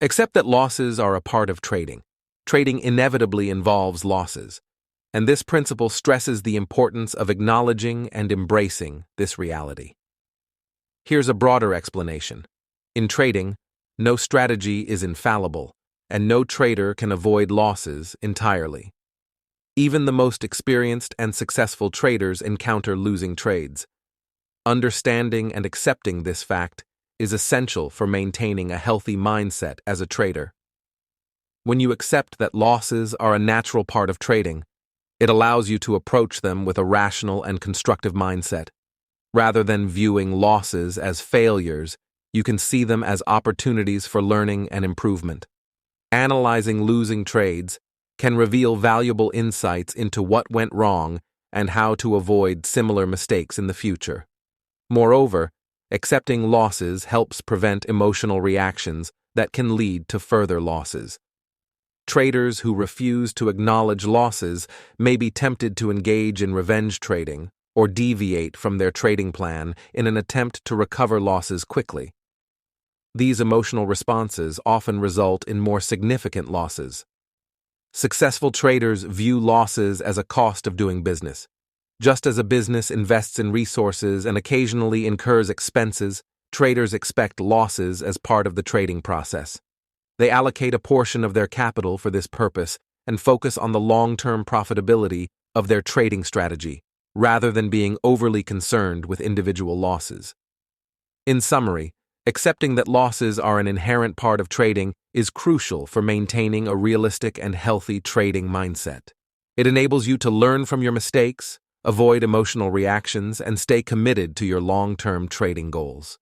Accept that losses are a part of trading. Trading inevitably involves losses, and this principle stresses the importance of acknowledging and embracing this reality. Here's a broader explanation. In trading, no strategy is infallible, and no trader can avoid losses entirely. Even the most experienced and successful traders encounter losing trades. Understanding and accepting this fact is essential for maintaining a healthy mindset as a trader. When you accept that losses are a natural part of trading, it allows you to approach them with a rational and constructive mindset. Rather than viewing losses as failures, you can see them as opportunities for learning and improvement. Analyzing losing trades can reveal valuable insights into what went wrong and how to avoid similar mistakes in the future. Moreover, accepting losses helps prevent emotional reactions that can lead to further losses. Traders who refuse to acknowledge losses may be tempted to engage in revenge trading or deviate from their trading plan in an attempt to recover losses quickly. These emotional responses often result in more significant losses. Successful traders view losses as a cost of doing business. Just as a business invests in resources and occasionally incurs expenses, traders expect losses as part of the trading process. They allocate a portion of their capital for this purpose and focus on the long-term profitability of their trading strategy, rather than being overly concerned with individual losses. In summary, accepting that losses are an inherent part of trading is crucial for maintaining a realistic and healthy trading mindset. It enables you to learn from your mistakes, avoid emotional reactions, and stay committed to your long-term trading goals.